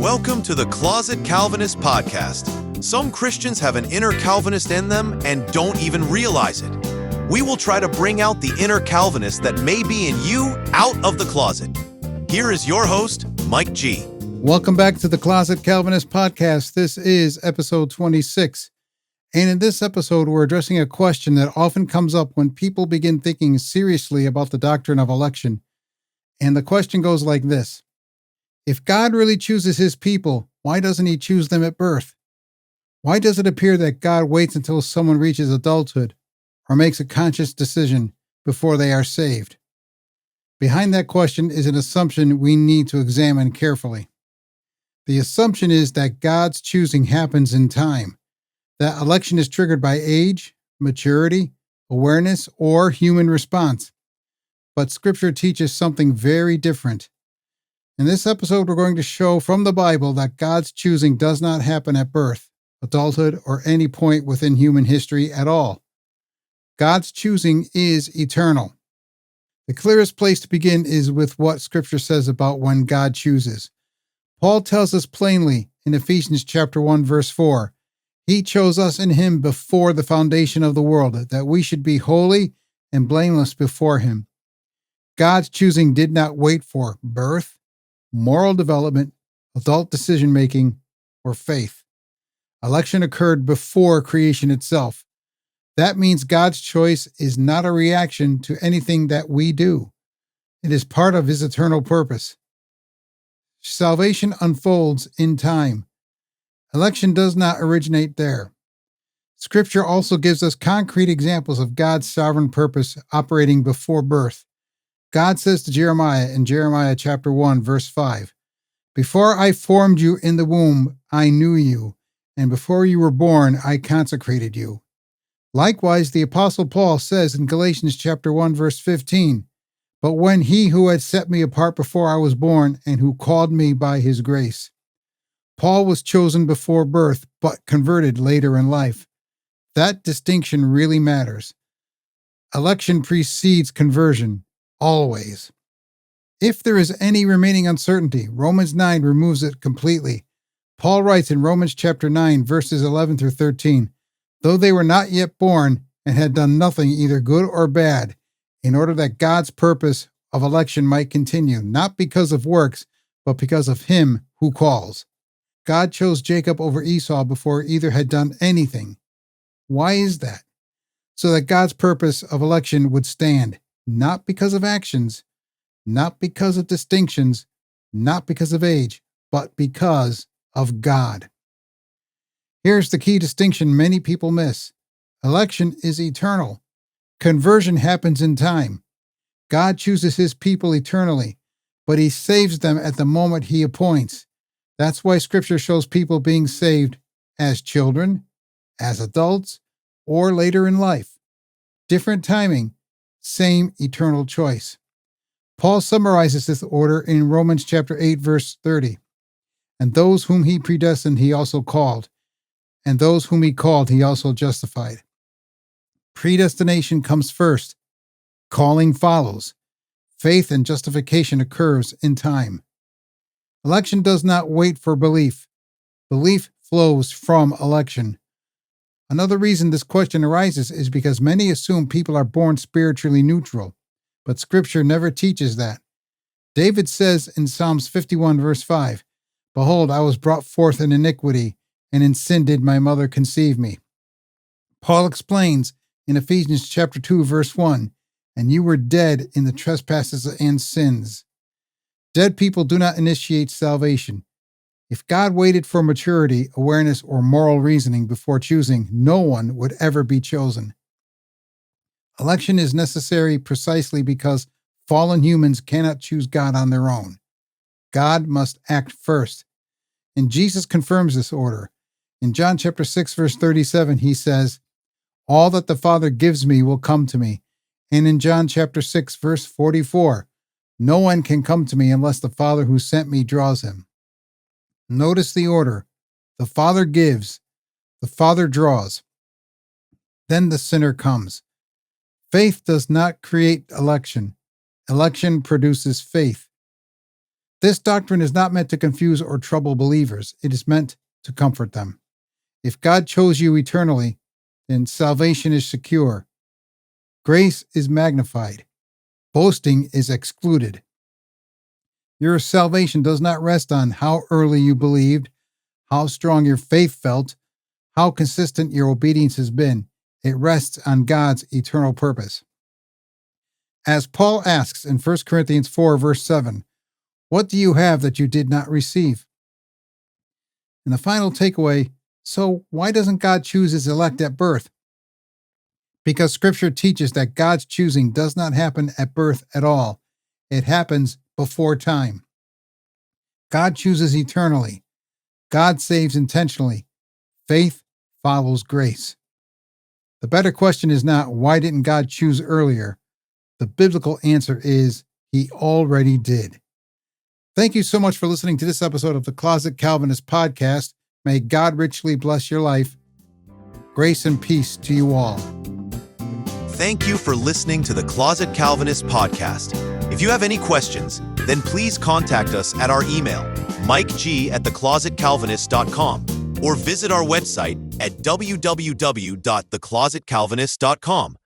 Welcome to the Closet Calvinist podcast. Some Christians have an inner Calvinist in them and don't even realize it. We will try to bring out the inner Calvinist that may be in you out of the closet. Here is your host, Mike G. Welcome back to the Closet Calvinist podcast. This is episode 26. And in this episode, we're addressing a question that often comes up when people begin thinking seriously about the doctrine of election. And the question goes like this. If God really chooses his people, why doesn't he choose them at birth? Why does it appear that God waits until someone reaches adulthood or makes a conscious decision before they are saved? Behind that question is an assumption we need to examine carefully. The assumption is that God's choosing happens in time, that election is triggered by age, maturity, awareness, or human response. But Scripture teaches something very different. In this episode, we're going to show from the Bible that God's choosing does not happen at birth, adulthood, or any point within human history at all. God's choosing is eternal. The clearest place to begin is with what Scripture says about when God chooses. Paul tells us plainly in Ephesians chapter 1, verse 4, He chose us in him before the foundation of the world, that we should be holy and blameless before him. God's choosing did not wait for birth, moral development, adult decision-making, or faith. Election occurred before creation itself. That means God's choice is not a reaction to anything that we do. It is part of his eternal purpose. Salvation unfolds in time. Election does not originate there. Scripture also gives us concrete examples of God's sovereign purpose operating before birth. God says to Jeremiah in Jeremiah chapter 1, verse 5, Before I formed you in the womb, I knew you, and before you were born, I consecrated you. Likewise, the Apostle Paul says in Galatians chapter 1, verse 15, But when he who had set me apart before I was born, and who called me by his grace. Paul was chosen before birth, but converted later in life. That distinction really matters. Election precedes conversion. Always. If there is any remaining uncertainty, Romans 9 removes it completely. Paul writes in Romans chapter 9, verses 11 through 13, Though they were not yet born and had done nothing either good or bad, in order that God's purpose of election might continue, not because of works, but because of him who calls. God chose Jacob over Esau before either had done anything. Why is that? So that God's purpose of election would stand. Not because of actions, not because of distinctions, not because of age, but because of God. Here's the key distinction many people miss. Election is eternal. Conversion happens in time. God chooses his people eternally, but he saves them at the moment he appoints. That's why Scripture shows people being saved as children, as adults, or later in life. Different timing. Same eternal choice. Paul summarizes this order in Romans chapter 8, verse 30. And those whom he predestined, he also called. And those whom he called, he also justified. Predestination comes first. Calling follows. Faith and justification occurs in time. Election does not wait for belief. Belief flows from election. Another reason this question arises is because many assume people are born spiritually neutral, but Scripture never teaches that. David says in Psalms 51, verse 5, Behold, I was brought forth in iniquity, and in sin did my mother conceive me. Paul explains in Ephesians chapter 2, verse 1, And you were dead in the trespasses and sins. Dead people do not initiate salvation. If God waited for maturity, awareness, or moral reasoning before choosing, no one would ever be chosen. Election is necessary precisely because fallen humans cannot choose God on their own. God must act first. And Jesus confirms this order. In John chapter 6, verse 37, he says, All that the Father gives me will come to me. And in John chapter 6, verse 44, No one can come to me unless the Father who sent me draws him. Notice the order. The Father gives. The Father draws. Then the sinner comes. Faith does not create election. Election produces faith. This doctrine is not meant to confuse or trouble believers. It is meant to comfort them. If God chose you eternally, then salvation is secure. Grace is magnified. Boasting is excluded. Your salvation does not rest on how early you believed, how strong your faith felt, how consistent your obedience has been. It rests on God's eternal purpose. As Paul asks in 1 Corinthians 4, verse 7, what do you have that you did not receive? And the final takeaway, so why doesn't God choose his elect at birth? Because Scripture teaches that God's choosing does not happen at birth at all. It happens before time. God chooses eternally. God saves intentionally. Faith follows grace. The better question is not, why didn't God choose earlier? The biblical answer is, he already did. Thank you so much for listening to this episode of the Closet Calvinist podcast. May God richly bless your life. Grace and peace to you all. Thank you for listening to the Closet Calvinist podcast. If you have any questions, then please contact us at our email, mikeg@theclosetcalvinist.com, or visit our website at www.theclosetcalvinist.com.